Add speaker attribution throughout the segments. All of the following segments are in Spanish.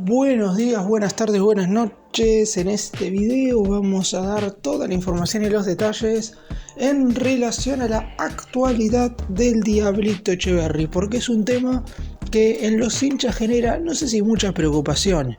Speaker 1: Buenos días, buenas tardes, buenas noches. En este video vamos a dar toda la información y los detalles en relación a la actualidad del Diablito Echeverri, porque es un tema que en los hinchas genera, no sé si mucha preocupación,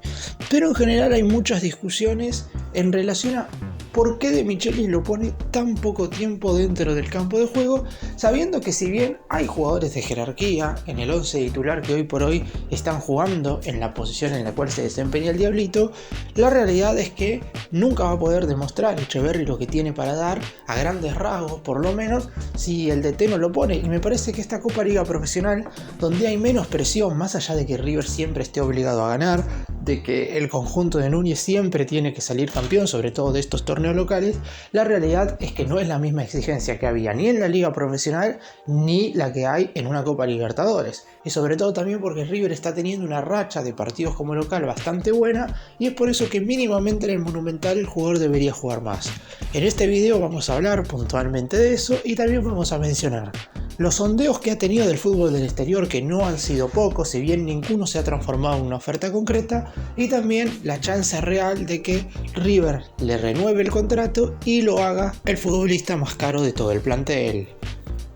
Speaker 1: pero en general hay muchas discusiones en relación a por qué De Michelis lo pone tan poco tiempo dentro del campo de juego, sabiendo que si bien hay jugadores de jerarquía en el 11 titular que hoy por hoy están jugando en la posición en la cual se desempeña el Diablito, la realidad es que nunca va a poder demostrar Echeverri lo que tiene para dar a grandes rasgos, por lo menos si el DT no lo pone. Y me parece que esta Copa Liga Profesional, donde hay menos presión, más allá de que River siempre esté obligado a ganar, de que el conjunto de Núñez siempre tiene que salir campeón, sobre todo de estos torneos locales, la realidad es que no es la misma exigencia que había ni en la Liga Profesional ni la que hay en una Copa Libertadores. Y sobre todo también porque River está teniendo una racha de partidos como local bastante buena, y es por eso que mínimamente en el Monumental el jugador debería jugar más. En este video vamos a hablar puntualmente de eso y también vamos a mencionar los sondeos que ha tenido del fútbol del exterior, que no han sido pocos, si bien ninguno se ha transformado en una oferta concreta, y también la chance real de que River le renueve el contrato y lo haga el futbolista más caro de todo el plantel.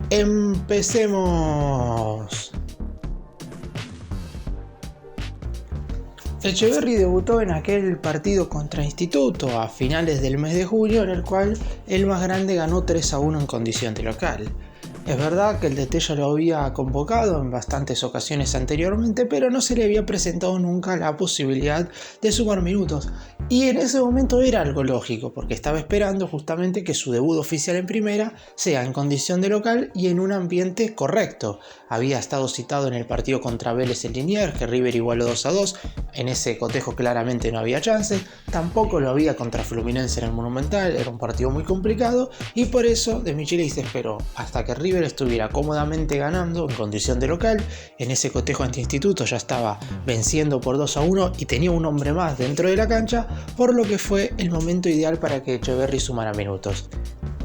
Speaker 1: ¡Empecemos! Echeverri debutó en aquel partido contra Instituto a finales del mes de junio, en el cual el más grande ganó 3-1 en condición de local. Es verdad que el DT ya lo había convocado en bastantes ocasiones anteriormente, pero no se le había presentado nunca la posibilidad de sumar minutos. Y en ese momento era algo lógico, porque estaba esperando justamente que su debut oficial en primera sea en condición de local y en un ambiente correcto. Había estado citado en el partido contra Vélez en Liniers, que River igualó 2-2. En ese cotejo claramente no había chance. Tampoco lo había contra Fluminense en el Monumental, era un partido muy complicado. Y por eso De Michelis esperó hasta que River estuviera cómodamente ganando en condición de local. En ese cotejo ante Instituto ya estaba venciendo por 2-1 y tenía un hombre más dentro de la cancha, por lo que fue el momento ideal para que Echeverri sumara minutos.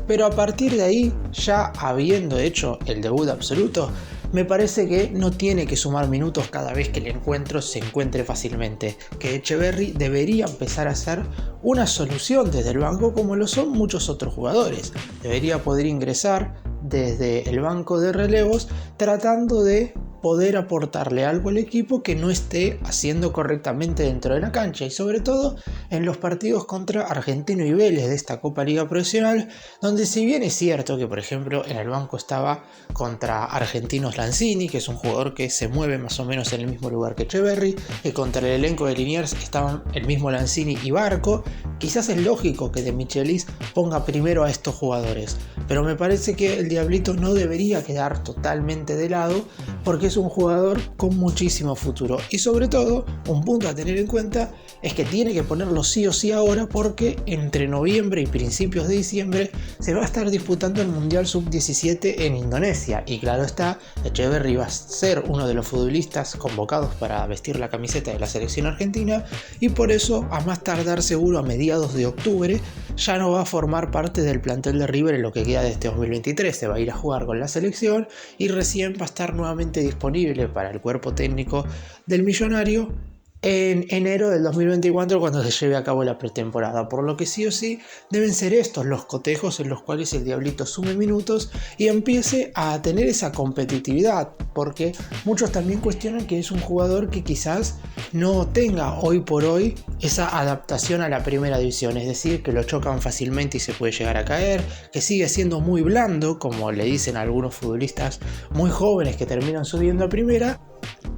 Speaker 1: Pero a partir de ahí, ya habiendo hecho el debut absoluto, me parece que no tiene que sumar minutos cada vez que el encuentro se encuentre fácilmente, que Echeverri debería empezar a ser una solución desde el banco como lo son muchos otros jugadores. Debería poder ingresar desde el banco de relevos tratando de poder aportarle algo al equipo que no esté haciendo correctamente dentro de la cancha, y sobre todo en los partidos contra Argentino y Vélez de esta Copa Liga Profesional, donde si bien es cierto que por ejemplo en el banco estaba contra Argentinos Lanzini, que es un jugador que se mueve más o menos en el mismo lugar que Echeverri, que contra el elenco de Liniers estaban el mismo Lanzini y Barco, quizás es lógico que De Michelis ponga primero a estos jugadores, pero me parece que el Diablito no debería quedar totalmente de lado, porque es un jugador con muchísimo futuro. Y sobre todo, un punto a tener en cuenta es que tiene que ponerlo sí o sí ahora, porque entre noviembre y principios de diciembre se va a estar disputando el Mundial Sub-17 en Indonesia. Y claro está, Echeverri va a ser uno de los futbolistas convocados para vestir la camiseta de la selección argentina, y por eso, a más tardar seguro a mediados de octubre, ya no va a formar parte del plantel de River en lo que queda de este 2023. Se va a ir a jugar con la selección y recién va a estar nuevamente disponible para el cuerpo técnico del Millonario en enero del 2024, cuando se lleve a cabo la pretemporada, por lo que sí o sí deben ser estos los cotejos en los cuales el Diablito sume minutos y empiece a tener esa competitividad, porque muchos también cuestionan que es un jugador que quizás no tenga hoy por hoy esa adaptación a la primera división, es decir, que lo chocan fácilmente y se puede llegar a caer, que sigue siendo muy blando, como le dicen algunos futbolistas muy jóvenes que terminan subiendo a primera.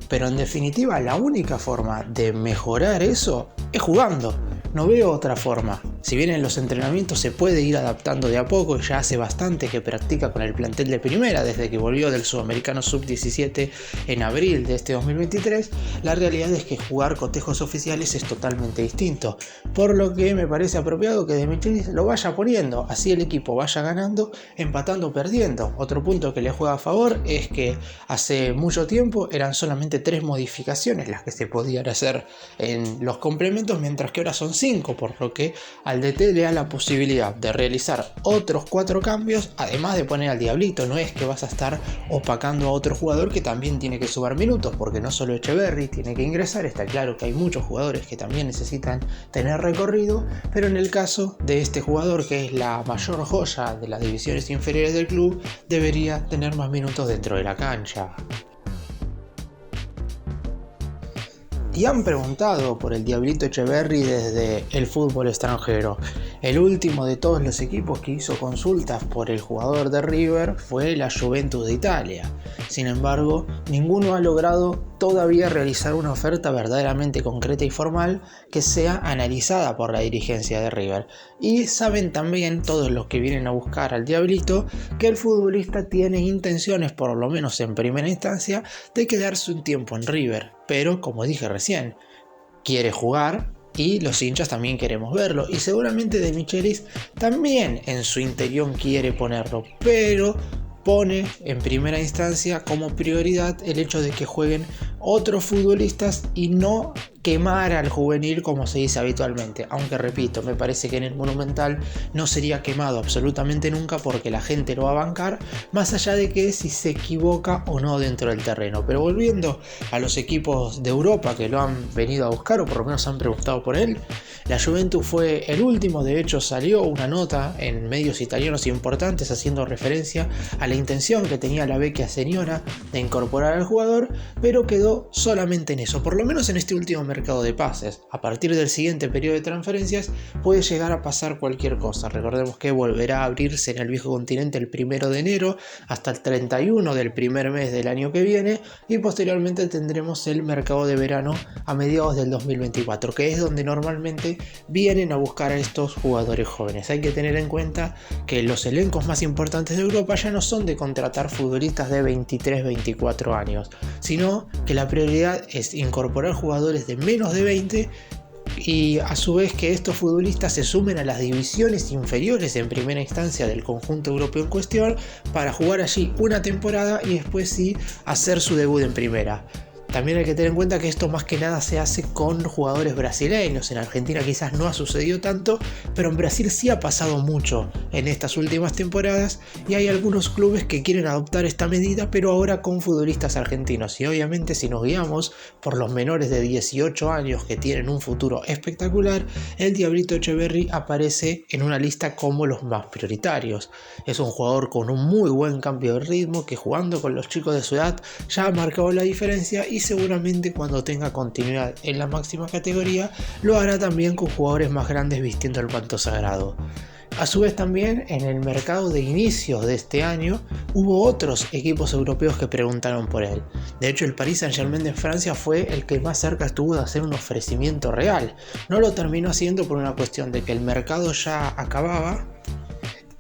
Speaker 1: Pero en definitiva, la única forma de mejorar eso es jugando. No veo otra forma. Si bien en los entrenamientos se puede ir adaptando de a poco, y ya hace bastante que practica con el plantel de primera desde que volvió del Sudamericano Sub-17 en abril de este 2023, la realidad es que jugar cotejos oficiales es totalmente distinto, por lo que me parece apropiado que De Michelis lo vaya poniendo, así el equipo vaya ganando, empatando o perdiendo. Otro punto que le juega a favor es que hace mucho tiempo eran solamente 3 modificaciones las que se podían hacer en los complementos, mientras que ahora son 5, por lo que al DT le da la posibilidad de realizar otros 4 cambios, además de poner al Diablito. No es que vas a estar opacando a otro jugador que también tiene que sumar minutos, porque no solo Echeverri tiene que ingresar. Está claro que hay muchos jugadores que también necesitan tener recorrido, pero en el caso de este jugador, que es la mayor joya de las divisiones inferiores del club, debería tener más minutos dentro de la cancha. Y han preguntado por el Diablito Echeverri desde el fútbol extranjero. El último de todos los equipos que hizo consultas por el jugador de River fue la Juventus de Italia. Sin embargo, ninguno ha logrado todavía realizar una oferta verdaderamente concreta y formal que sea analizada por la dirigencia de River. Y saben también todos los que vienen a buscar al Diablito que el futbolista tiene intenciones, por lo menos en primera instancia, de quedarse un tiempo en River. Pero, como dije recién, quiere jugar y los hinchas también queremos verlo. Y seguramente De Michelis también en su interior quiere ponerlo, pero pone en primera instancia como prioridad el hecho de que jueguen otros futbolistas y no quemar al juvenil como se dice habitualmente. Aunque repito, me parece que en el Monumental no sería quemado absolutamente nunca, porque la gente lo va a bancar, más allá de que si se equivoca o no dentro del terreno. Pero volviendo a los equipos de Europa que lo han venido a buscar, o por lo menos han preguntado por él, la Juventus fue el último. De hecho, salió una nota en medios italianos importantes haciendo referencia a la intención que tenía la vecchia señora de incorporar al jugador, pero quedó solamente en eso, por lo menos en este último mercado de pases. A partir del siguiente periodo de transferencias puede llegar a pasar cualquier cosa. Recordemos que volverá a abrirse en el viejo continente el 1 de enero hasta el 31 del primer mes del año que viene, y posteriormente tendremos el mercado de verano a mediados del 2024, que es donde normalmente vienen a buscar a estos jugadores jóvenes. Hay que tener en cuenta que los elencos más importantes de Europa ya no son de contratar futbolistas de 23-24 años, sino que la prioridad es incorporar jugadores de menos de 20, y a su vez que estos futbolistas se sumen a las divisiones inferiores en primera instancia del conjunto europeo en cuestión para jugar allí una temporada y después sí hacer su debut en primera. También hay que tener en cuenta que esto más que nada se hace con jugadores brasileños. En Argentina quizás no ha sucedido tanto, pero en Brasil sí ha pasado mucho en estas últimas temporadas, y hay algunos clubes que quieren adoptar esta medida, pero ahora con futbolistas argentinos. Y obviamente, si nos guiamos por los menores de 18 años que tienen un futuro espectacular, el Diablito Echeverri aparece en una lista como los más prioritarios. Es un jugador con un muy buen cambio de ritmo, que jugando con los chicos de su edad ya ha marcado la diferencia, y seguramente cuando tenga continuidad en la máxima categoría lo hará también con jugadores más grandes vistiendo el manto sagrado. A su vez, también en el mercado de inicios de este año hubo otros equipos europeos que preguntaron por él. De hecho, el Paris Saint-Germain de Francia fue el que más cerca estuvo de hacer un ofrecimiento real. No lo terminó haciendo por una cuestión de que el mercado ya acababa,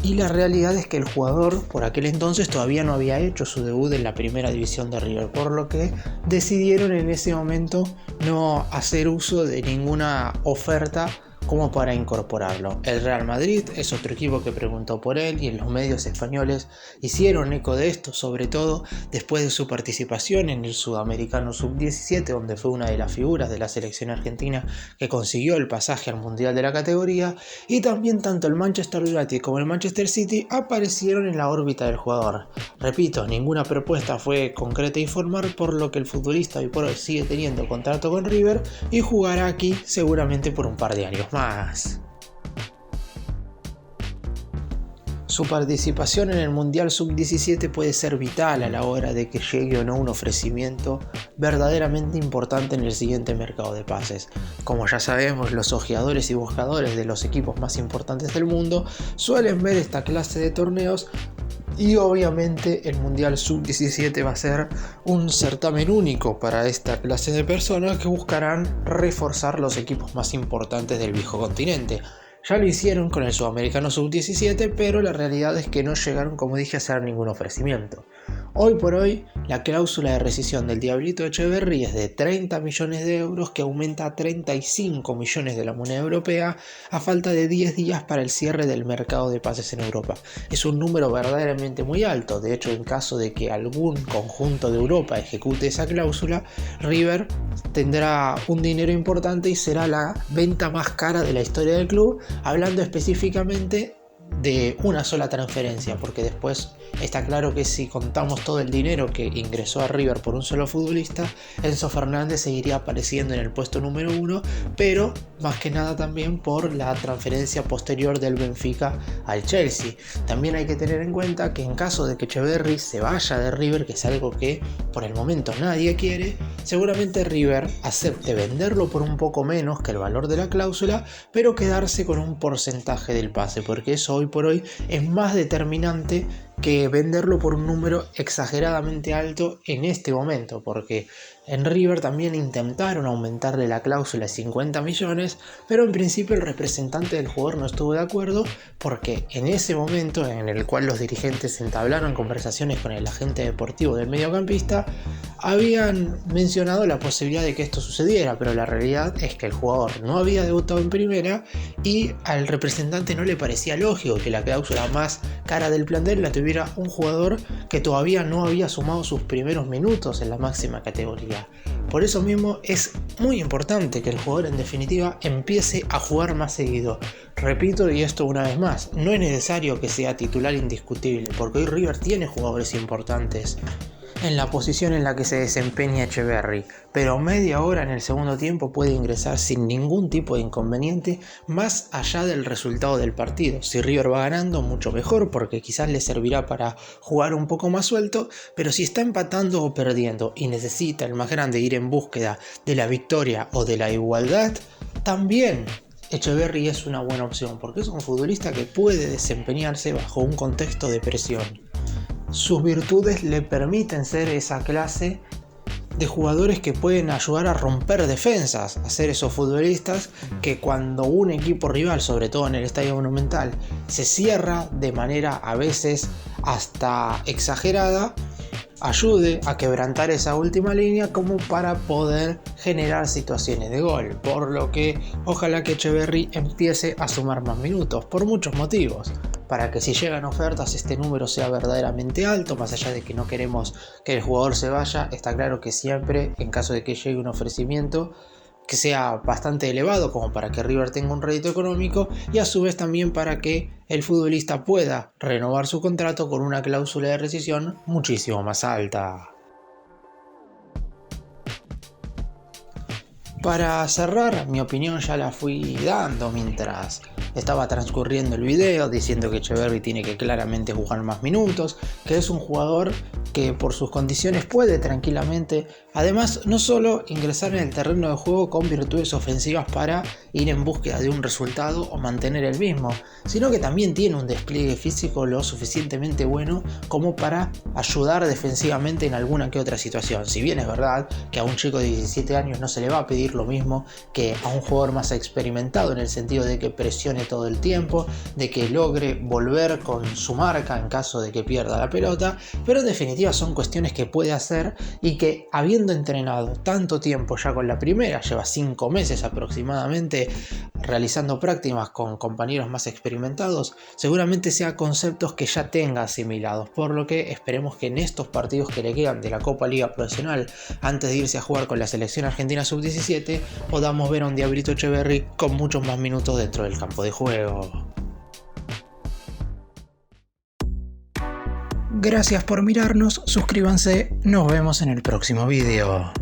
Speaker 1: y la realidad es que el jugador por aquel entonces todavía no había hecho su debut en la primera división de River, por lo que decidieron en ese momento no hacer uso de ninguna oferta como para incorporarlo. El Real Madrid es otro equipo que preguntó por él, y en los medios españoles hicieron eco de esto, sobre todo después de su participación en el Sudamericano Sub-17, donde fue una de las figuras de la selección argentina que consiguió el pasaje al Mundial de la categoría. Y también tanto el Manchester United como el Manchester City aparecieron en la órbita del jugador. Repito, ninguna propuesta fue concreta y formal, por lo que el futbolista hoy por hoy sigue teniendo contrato con River y jugará aquí seguramente por un par de años más. Su participación en el Mundial Sub-17 puede ser vital a la hora de que llegue o no un ofrecimiento verdaderamente importante en el siguiente mercado de pases. Como ya sabemos, los ojeadores y buscadores de los equipos más importantes del mundo suelen ver esta clase de torneos, y obviamente el Mundial Sub-17 va a ser un certamen único para esta clase de personas que buscarán reforzar los equipos más importantes del viejo continente. Ya lo hicieron con el Sudamericano Sub-17, pero la realidad es que no llegaron, como dije, a hacer ningún ofrecimiento. Hoy por hoy, la cláusula de rescisión del Diablito Etcheverry es de 30 millones de euros, que aumenta a 35 millones de la moneda europea a falta de 10 días para el cierre del mercado de pases en Europa. Es un número verdaderamente muy alto. De hecho, en caso de que algún conjunto de Europa ejecute esa cláusula, River tendrá un dinero importante y será la venta más cara de la historia del club, hablando específicamente de una sola transferencia, porque después está claro que si contamos todo el dinero que ingresó a River por un solo futbolista, Enzo Fernández seguiría apareciendo en el puesto número 1, pero más que nada también por la transferencia posterior del Benfica al Chelsea. También hay que tener en cuenta que en caso de que Etcheverry se vaya de River, que es algo que por el momento nadie quiere, seguramente River acepte venderlo por un poco menos que el valor de la cláusula, pero quedarse con un porcentaje del pase, porque eso hoy por hoy es más determinante que venderlo por un número exageradamente alto en este momento, porque en River también intentaron aumentarle la cláusula a 50 millones, pero en principio el representante del jugador no estuvo de acuerdo, porque en ese momento en el cual los dirigentes entablaron conversaciones con el agente deportivo del mediocampista, habían mencionado la posibilidad de que esto sucediera, pero la realidad es que el jugador no había debutado en primera y al representante no le parecía lógico que la cláusula más cara del plantel la tuviera un jugador que todavía no había sumado sus primeros minutos en la máxima categoría. Por eso mismo es muy importante que el jugador en definitiva empiece a jugar más seguido. Repito, y esto una vez más, no es necesario que sea titular indiscutible, porque hoy River tiene jugadores importantes en la posición en la que se desempeña Etcheverry, pero media hora en el segundo tiempo puede ingresar sin ningún tipo de inconveniente, más allá del resultado del partido. Si River va ganando, mucho mejor, porque quizás le servirá para jugar un poco más suelto, pero si está empatando o perdiendo y necesita el más grande ir en búsqueda de la victoria o de la igualdad, también Etcheverry es una buena opción, porque es un futbolista que puede desempeñarse bajo un contexto de presión. Sus virtudes le permiten ser esa clase de jugadores que pueden ayudar a romper defensas, a ser esos futbolistas que cuando un equipo rival, sobre todo en el Estadio Monumental, se cierra de manera a veces hasta exagerada, ayude a quebrantar esa última línea como para poder generar situaciones de gol, por lo que ojalá que Etcheverry empiece a sumar más minutos, por muchos motivos, para que si llegan ofertas este número sea verdaderamente alto, más allá de que no queremos que el jugador se vaya, está claro que siempre, en caso de que llegue un ofrecimiento, que sea bastante elevado como para que River tenga un rédito económico y a su vez también para que el futbolista pueda renovar su contrato con una cláusula de rescisión muchísimo más alta. Para cerrar, mi opinión ya la fui dando mientras estaba transcurriendo el video, diciendo que Etcheverry tiene que claramente jugar más minutos, que es un jugador que por sus condiciones puede tranquilamente, además no solo ingresar en el terreno de juego con virtudes ofensivas para ir en búsqueda de un resultado o mantener el mismo, sino que también tiene un despliegue físico lo suficientemente bueno como para ayudar defensivamente en alguna que otra situación. Si bien es verdad que a un chico de 17 años no se le va a pedir lo mismo que a un jugador más experimentado, en el sentido de que presione todo el tiempo, de que logre volver con su marca en caso de que pierda la pelota, pero en definitiva son cuestiones que puede hacer y que, habiendo entrenado tanto tiempo ya con la primera, lleva 5 meses aproximadamente realizando prácticas con compañeros más experimentados, seguramente sea conceptos que ya tenga asimilados, por lo que esperemos que en estos partidos que le quedan de la Copa Liga Profesional, antes de irse a jugar con la selección argentina sub-17, podamos ver a un Diablito Etcheverry con muchos más minutos dentro del campo de juego. Gracias por mirarnos, suscríbanse, nos vemos en el próximo video.